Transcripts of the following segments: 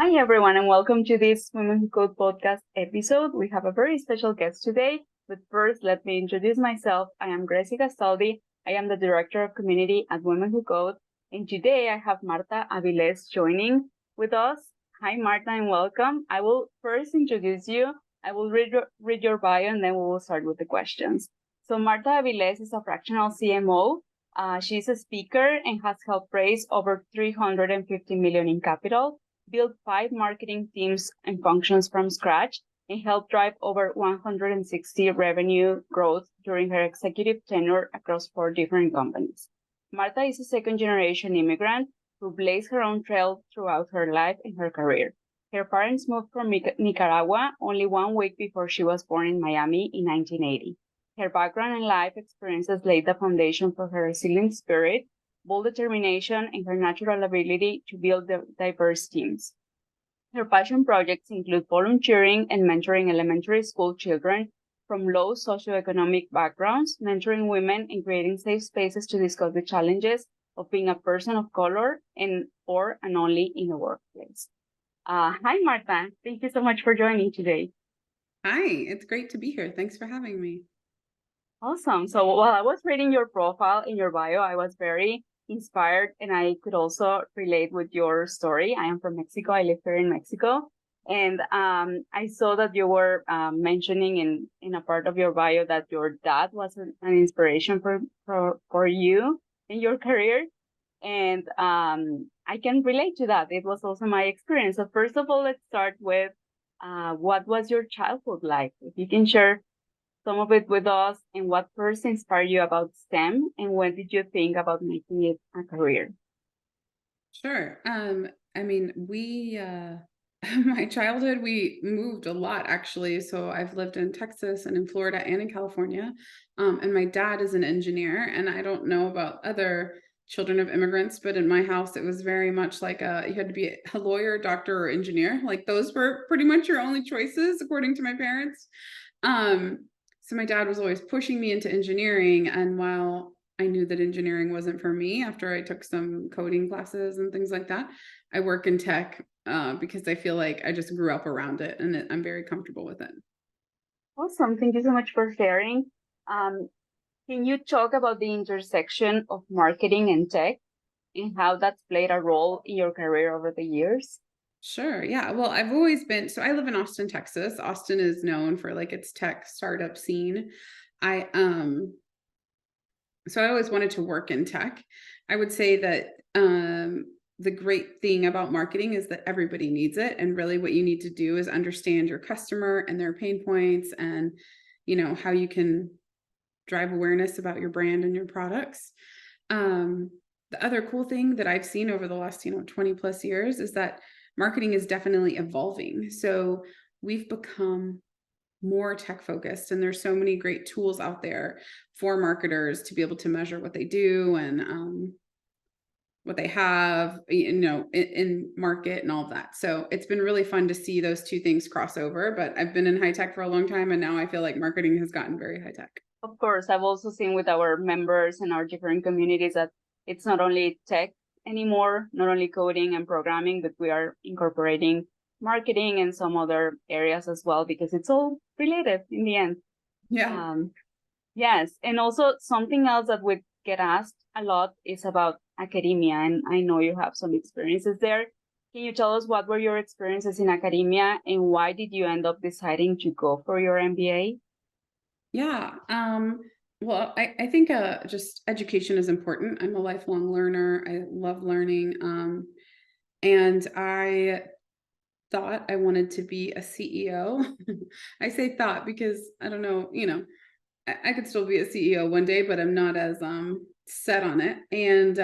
Hi, everyone, and welcome to this Women Who Code podcast episode. We have a very special guest today, but first, let me introduce myself. I am Grecia Castaldi. I am the Director of Community at Women Who Code, and today I have Martha Aviles joining with us. Hi, Martha, and welcome. I will first introduce you. I will read your bio, and then we will start with the questions. So, Martha Aviles is a fractional CMO. She's a speaker and has helped raise over 350 million in capital, built 5 marketing teams and functions from scratch, and helped drive over 160 revenue growth during her executive tenure across 4 different companies. Martha is a second-generation immigrant who blazed her own trail throughout her life and her career. Her parents moved from Nicaragua only 1 week before she was born in Miami in 1980. Her background and life experiences laid the foundation for her resilient spirit, bold determination, and her natural ability to build diverse teams. Her passion projects include volunteering and mentoring elementary school children from low socioeconomic backgrounds, mentoring women, and creating safe spaces to discuss the challenges of being a person of color and only in the workplace. Hi, Martha. Thank you so much for joining today. Hi, it's great to be here. Thanks for having me. Awesome. So while I was reading your profile in your bio, I was very inspired, and I could also relate with your story. I am from Mexico. I live here in Mexico. And I saw that you were mentioning in a part of your bio that your dad was an inspiration for you in your career. And I can relate to that. It was also my experience. So first of all, let's start with what was your childhood like? If you can share some of it with us, and what first inspired you about STEM, and when did you think about making it a career? Sure. We my childhood, we moved a lot actually. So I've lived in Texas and in Florida and in California. And my dad is an engineer, and I don't know about other children of immigrants, but in my house, it was very much like you had to be a lawyer, doctor, or engineer. Like those were pretty much your only choices, according to my parents. So my dad was always pushing me into engineering. And while I knew that engineering wasn't for me, after I took some coding classes and things like that, I work in tech because I feel like I just grew up around it, and I'm very comfortable with it. Awesome. Thank you so much for sharing. Um, can you talk about the intersection of marketing and tech and how that's played a role in your career over the years? Sure. Yeah. Well, I've always been, so I live in Austin, Texas. Austin is known for like its tech startup scene. I so I always wanted to work in tech. I would say that the great thing about marketing is that everybody needs it, and really what you need to do is understand your customer and their pain points, and how you can drive awareness about your brand and your products. The other cool thing that I've seen over the last 20 plus years is that marketing is definitely evolving. So we've become more tech focused, and there's so many great tools out there for marketers to be able to measure what they do and what they have in market and all of that. So it's been really fun to see those two things cross over. But I've been in high tech for a long time, and now I feel like marketing has gotten very high tech. Of course, I've also seen with our members and our different communities that it's not only tech anymore, not only coding and programming, but we are incorporating marketing and some other areas as well, because it's all related in the end. Yeah. Yes, and also something else that we get asked a lot is about academia, and I know you have some experiences there. Can you tell us what were your experiences in academia, and why did you end up deciding to go for your MBA? Yeah. Well, I think just education is important. I'm a lifelong learner. I love learning. And I thought I wanted to be a CEO. I say thought because I don't know, I could still be a CEO one day, but I'm not as set on it. And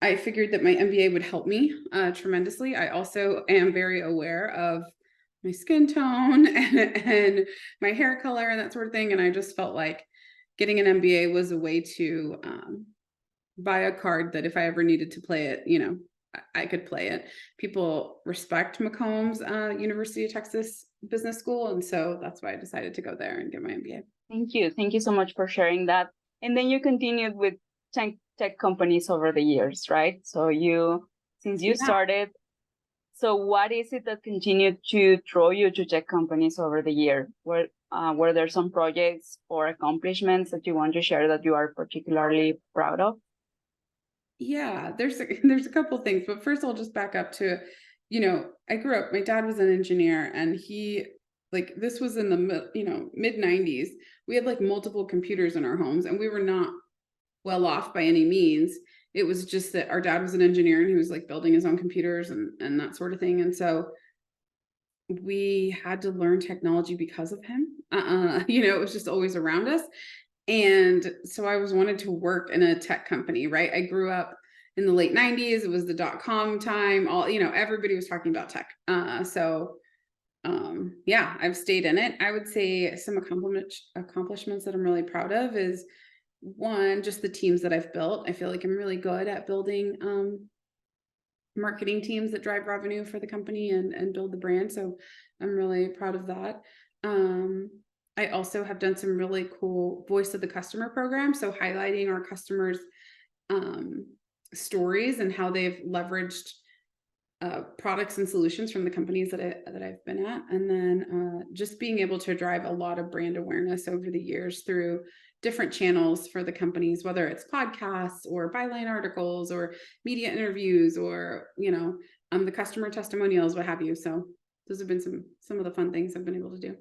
I figured that my MBA would help me tremendously. I also am very aware of my skin tone and my hair color and that sort of thing. And I just felt like getting an MBA was a way to buy a card that if I ever needed to play it, I could play it. People respect Macomb's University of Texas Business School. And so that's why I decided to go there and get my MBA. Thank you. Thank you so much for sharing that. And then you continued with tech companies over the years, right? So since you Yeah. started So what is it that continued to draw you to tech companies over the year? Were there some projects or accomplishments that you want to share that you are particularly proud of? Yeah, there's a couple things, but first I'll just back up to, I grew up, my dad was an engineer, and he, like, this was in the mid 90s. We had like multiple computers in our homes, and we were not well off by any means. It was just that our dad was an engineer and he was like building his own computers and that sort of thing. And so we had to learn technology because of him. It was just always around us. And so I was wanted to work in a tech company, right? I grew up in the late 90s. It was the dot-com time. Everybody was talking about tech. Yeah, I've stayed in it. I would say some accomplishments that I'm really proud of is, one, just the teams that I've built. I feel like I'm really good at building marketing teams that drive revenue for the company and build the brand. So I'm really proud of that. I also have done some really cool voice of the customer programs. So highlighting our customers' stories and how they've leveraged products and solutions from the companies that I've been at. And then just being able to drive a lot of brand awareness over the years through different channels for the companies, whether it's podcasts or byline articles or media interviews or, the customer testimonials, what have you. So those have been some of the fun things I've been able to do.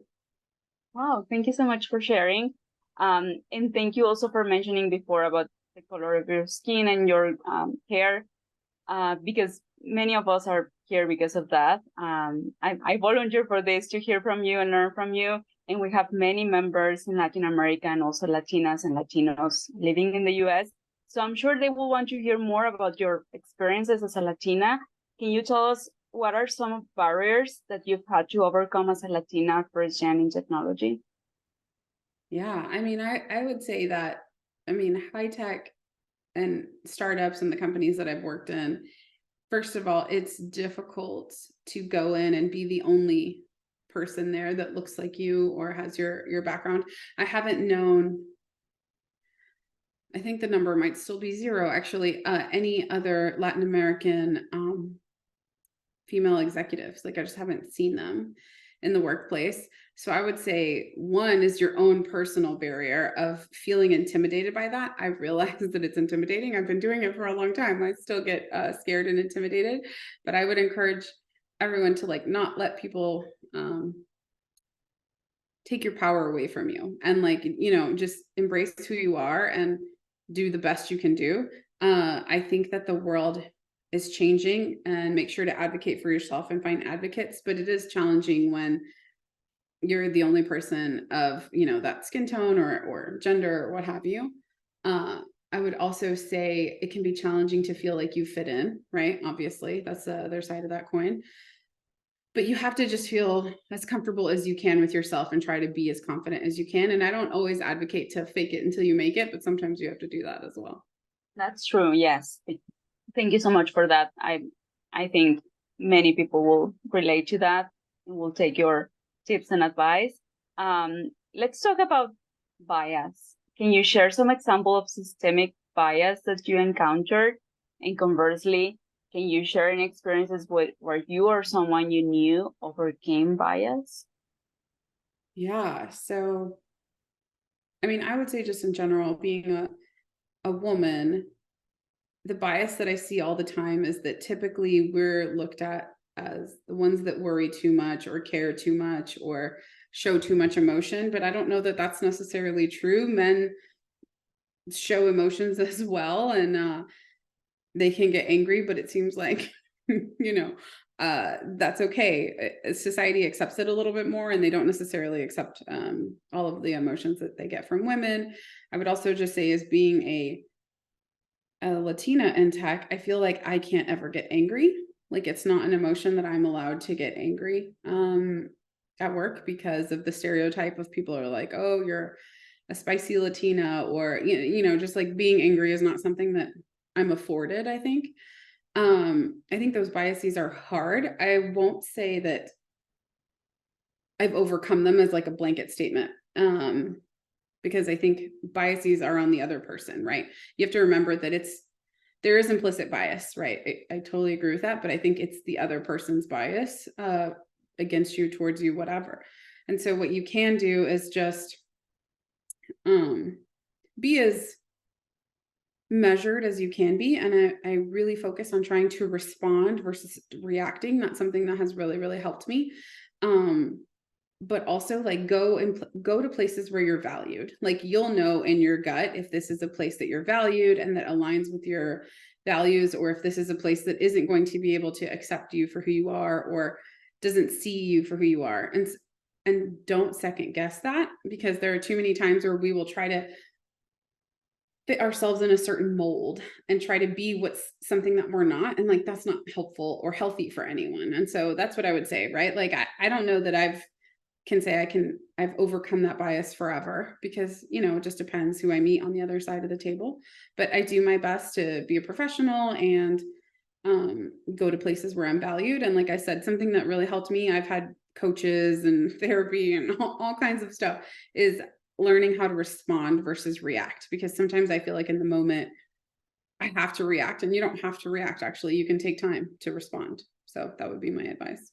Wow, thank you so much for sharing. And thank you also for mentioning before about the color of your skin and your hair, because many of us are here because of that. I volunteer for this to hear from you and learn from you. And we have many members in Latin America and also Latinas and Latinos living in the US. So I'm sure they will want to hear more about your experiences as a Latina. Can you tell us what are some of barriers that you've had to overcome as a Latina first gen in technology? Yeah, I would say that, high tech and startups and the companies that I've worked in, first of all, it's difficult to go in and be the only person there that looks like you or has your background. I haven't known, I think the number might still be zero, actually, any other Latin American female executives. Like, I just haven't seen them in the workplace. So I would say one is your own personal barrier of feeling intimidated by that. I realize that it's intimidating. I've been doing it for a long time. I still get scared and intimidated, but I would encourage everyone to not let people take your power away from you, and just embrace who you are and do the best you can do. I think that the world is changing, and make sure to advocate for yourself and find advocates, but it is challenging when you're the only person of that skin tone or gender or what have you. I would also say it can be challenging to feel like you fit in, right? Obviously, that's the other side of that coin. But you have to just feel as comfortable as you can with yourself and try to be as confident as you can. And I don't always advocate to fake it until you make it, but sometimes you have to do that as well. That's true. Yes. Thank you so much for that. I think many people will relate to that and will take your tips and advice. Let's talk about bias. Can you share some example of systemic bias that you encountered? And conversely, can you share any experiences where you or someone you knew overcame bias? Yeah. So, I would say just in general, being a woman, the bias that I see all the time is that typically we're looked at as the ones that worry too much or care too much or show too much emotion. But I don't know that that's necessarily true. Men show emotions as well, and they can get angry, but it seems like, that's okay. Society accepts it a little bit more, and they don't necessarily accept all of the emotions that they get from women. I would also just say, as being a Latina in tech, I feel like I can't ever get angry. Like, it's not an emotion that I'm allowed to get angry at work, because of the stereotype of people are like, oh, you're a spicy Latina, or, just like being angry is not something that I'm afforded, I think. I think those biases are hard. I won't say that I've overcome them as like a blanket statement. Because I think biases are on the other person, right? You have to remember that it's there is implicit bias, right? I totally agree with that, but I think it's the other person's bias against you, towards you, whatever. And so what you can do is just be as measured as you can be. And I really focus on trying to respond versus reacting. That's something that has really, really helped me. But also like go to places where you're valued. Like you'll know in your gut if this is a place that you're valued and that aligns with your values, or if this is a place that isn't going to be able to accept you for who you are, or doesn't see you for who you are. And don't second guess that, because there are too many times where we will try to fit ourselves in a certain mold and try to be what's something that we're not. And like, that's not helpful or healthy for anyone. And so that's what I would say, right? Like, I don't know that I've overcome that bias forever, because, it just depends who I meet on the other side of the table. But I do my best to be a professional and go to places where I'm valued. And like I said, something that really helped me, I've had coaches and therapy and all kinds of stuff, is learning how to respond versus react. Because sometimes I feel like in the moment I have to react, and you don't have to react. Actually, you can take time to respond. So that would be my advice.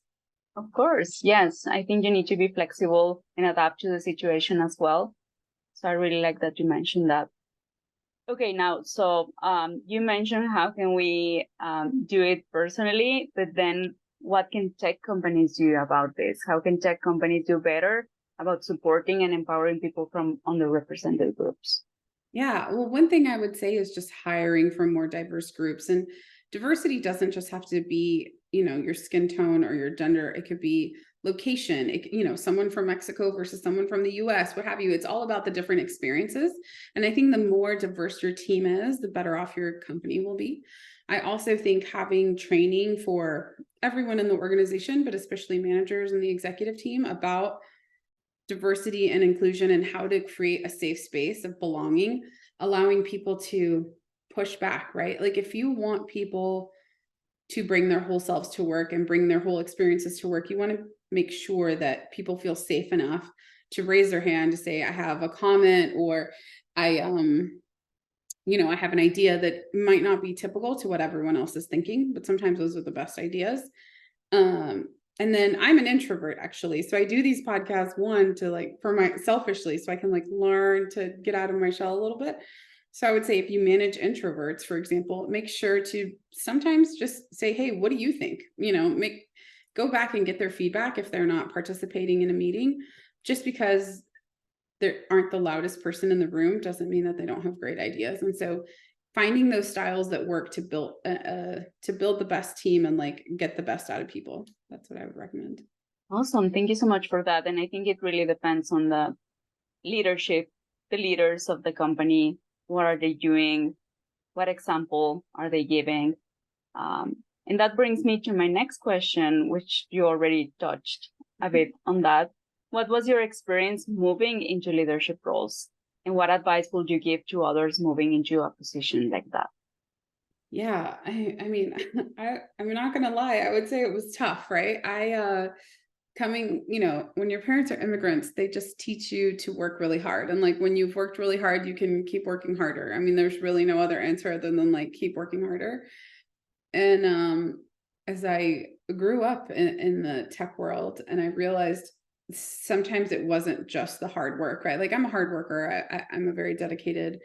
Of course, yes. I think you need to be flexible and adapt to the situation as well. So I really like that you mentioned that. Okay, now, so you mentioned how can we do it personally, but then what can tech companies do about this? How can tech companies do better about supporting and empowering people from underrepresented groups? Yeah, well, one thing I would say is just hiring from more diverse groups. And diversity doesn't just have to be, your skin tone or your gender. It could be location, someone from Mexico versus someone from the US, what have you. It's all about the different experiences. And I think the more diverse your team is, the better off your company will be. I also think having training for everyone in the organization, but especially managers and the executive team, about diversity and inclusion and how to create a safe space of belonging, allowing people to push back, right? Like if you want people to bring their whole selves to work and bring their whole experiences to work, you want to make sure that people feel safe enough to raise their hand to say, I have a comment, or I have an idea that might not be typical to what everyone else is thinking, but sometimes those are the best ideas. And then I'm an introvert, actually. So I do these podcasts, one, to selfishly, so I can learn to get out of my shell a little bit. So I would say if you manage introverts, for example, make sure to sometimes just say, hey, what do you think? Go back and get their feedback if they're not participating in a meeting. Just because they aren't the loudest person in the room doesn't mean that they don't have great ideas. And so finding those styles that work to build the best team and get the best out of people. That's what I would recommend. Awesome. Thank you so much for that. And I think it really depends on the leadership, the leaders of the company. What are they doing? What example are they giving? And that brings me to my next question, which you already touched a bit on that. What was your experience moving into leadership roles? And what advice would you give to others moving into a position like that? Yeah, I mean, I'm not going to lie. I would say it was tough, right? When your parents are immigrants, they just teach you to work really hard. And when you've worked really hard, you can keep working harder. I mean, there's really no other answer other than keep working harder. And as I grew up in the tech world, and I realized sometimes it wasn't just the hard work, right? I'm a hard worker. I'm a very dedicated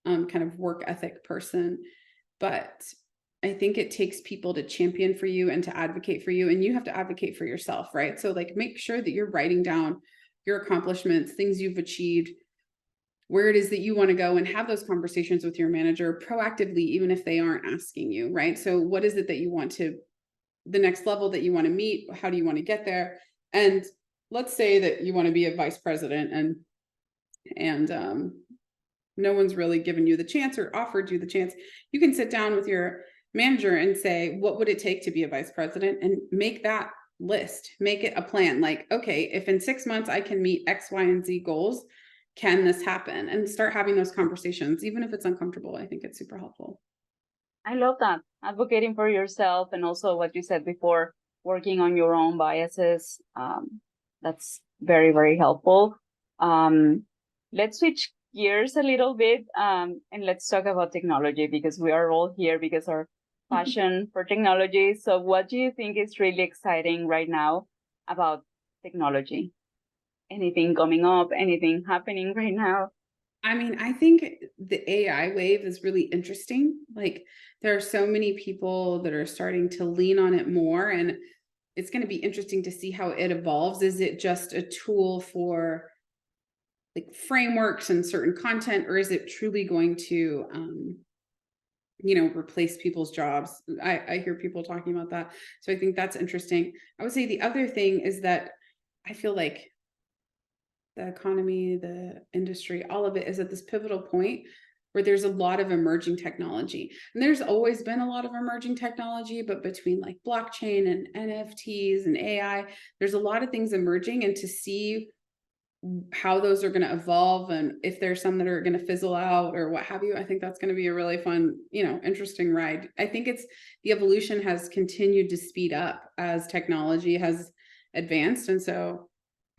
kind of work ethic person. But I think it takes people to champion for you and to advocate for you, and you have to advocate for yourself, right? So make sure that you're writing down your accomplishments, things you've achieved, where it is that you want to go, and have those conversations with your manager proactively, even if they aren't asking you, right? So what is it that you want to, the next level that you want to meet? How do you want to get there? And let's say that you want to be a vice president and no one's really given you the chance or offered you the chance. You can sit down with your manager and say, what would it take to be a vice president? And make that list, make it a plan. Okay, if in 6 months I can meet X, Y, and Z goals, can this happen? And start having those conversations, even if it's uncomfortable. I think it's super helpful. I love that. Advocating for yourself, and also what you said before, working on your own biases. That's very, very helpful. Let's switch gears a little bit, and let's talk about technology, because we are all here because our passion for technology. So what do you think is really exciting right now about technology? Anything coming up, anything happening right now? I mean, I think the AI wave is really interesting. Like, there are so many people that are starting to lean on it more, and it's going to be interesting to see how it evolves. Is it just a tool for like frameworks and certain content, or is it truly going to, replace people's jobs? I hear people talking about that. So I think that's interesting. I would say the other thing is that I feel like the economy, the industry, all of it is at this pivotal point where there's a lot of emerging technology. And there's always been a lot of emerging technology, but between like blockchain and NFTs and AI, there's a lot of things emerging. And to see how those are going to evolve and if there's some that are going to fizzle out or what have you, I think that's going to be a really fun, interesting ride. I think the evolution has continued to speed up as technology has advanced. And so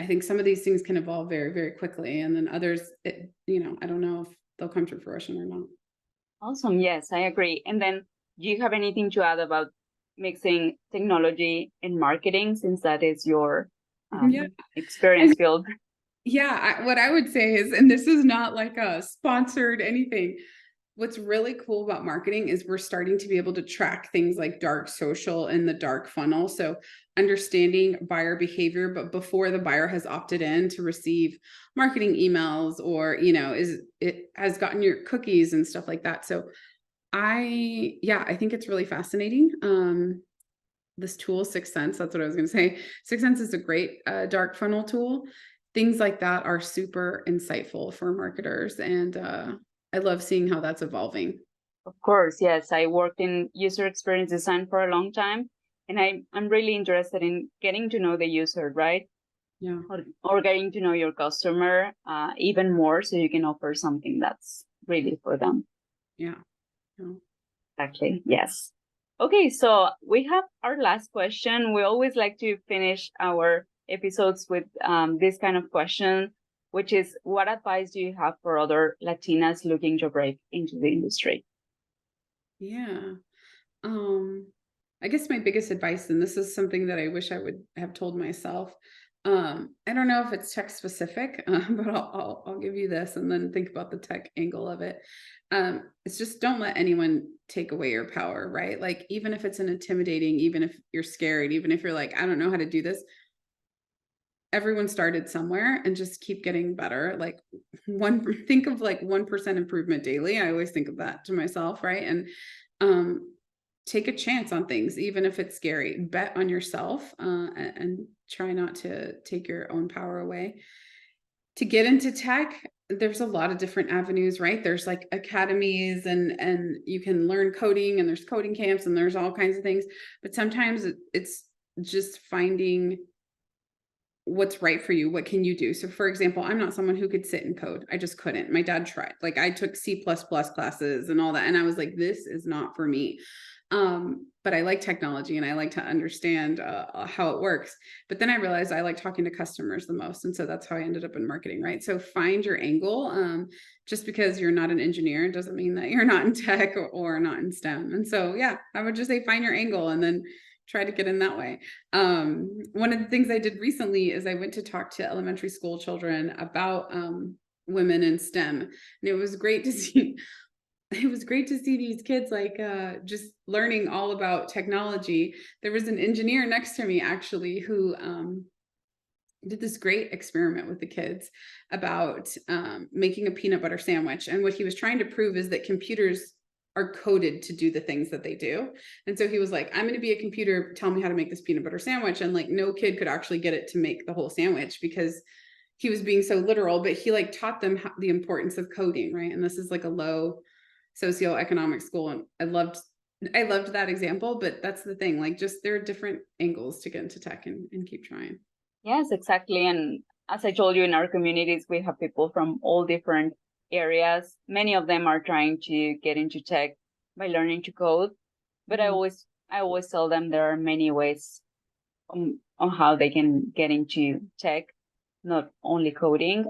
I think some of these things can evolve very, very quickly. And then others, I don't know if they'll come to fruition or not. Awesome. Yes, I agree. And then do you have anything to add about mixing technology and marketing, since that is your experience field? Yeah, what I would say is, and this is not like a sponsored anything, what's really cool about marketing is we're starting to be able to track things like dark social and the dark funnel. So understanding buyer behavior, but before the buyer has opted in to receive marketing emails or, it has gotten your cookies and stuff like that. So I think it's really fascinating. This tool, 6sense, that's what I was going to say. 6sense is a great dark funnel tool. Things like that are super insightful for marketers. And I love seeing how that's evolving. Of course, yes. I worked in user experience design for a long time, and I'm really interested in getting to know the user, right? Yeah. Or getting to know your customer even more, so you can offer something that's really for them. Yeah. Exactly. Yes. Okay, so we have our last question. We always like to finish our episodes with this kind of question, which is, what advice do you have for other Latinas looking to break into the industry? Yeah. I guess my biggest advice, and this is something that I wish I would have told myself. I don't know if it's tech specific, but I'll give you this and then think about the tech angle of it. It's just don't let anyone take away your power, right? Like, even if it's an intimidating, even if you're scared, even if you're like, I don't know how to do this, everyone started somewhere, and just keep getting better. Like, think of like 1% improvement daily. I always think of that to myself, right? And take a chance on things, even if it's scary. Bet on yourself, and try not to take your own power away. To get into tech, there's a lot of different avenues, right? There's like academies, and you can learn coding, and there's coding camps, and there's all kinds of things. But sometimes it's just finding what's right for you. What can you do? So for example, I'm not someone who could sit and code. I just couldn't. My dad tried. Like, I took C++ classes and all that, and I was like, this is not for me. But I like technology, and I like to understand how it works. But then I realized I like talking to customers the most. And so that's how I ended up in marketing, right? So find your angle. Just because you're not an engineer doesn't mean that you're not in tech or not in STEM. And so, yeah, I would just say find your angle and then try to get in that way. One of the things I did recently is I went to talk to elementary school children about women in STEM. And it was great to see these kids like just learning all about technology. There was an engineer next to me actually who did this great experiment with the kids about making a peanut butter sandwich. And what he was trying to prove is that computers are coded to do the things that they do. And so he was like, I'm going to be a computer, tell me how to make this peanut butter sandwich. And like, no kid could actually get it to make the whole sandwich because he was being so literal, but he like taught them the importance of coding, right? And this is like a low socioeconomic school. And I loved that example, but that's the thing, like, just there are different angles to get into tech and keep trying. Yes, exactly. And as I told you, in our communities, we have people from all different areas. Many of them are trying to get into tech by learning to code. But I always tell them there are many ways on how they can get into tech. not only coding.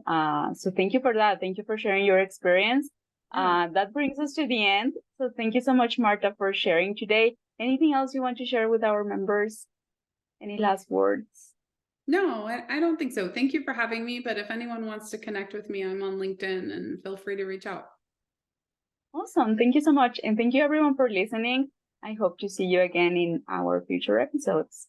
So thank you for that. Thank you for sharing your experience. That brings us to the end. So thank you so much, Martha, for sharing today. Anything else you want to share with our members? Any last words? No, I don't think so. Thank you for having me. But if anyone wants to connect with me, I'm on LinkedIn and feel free to reach out. Awesome. Thank you so much. And thank you everyone for listening. I hope to see you again in our future episodes.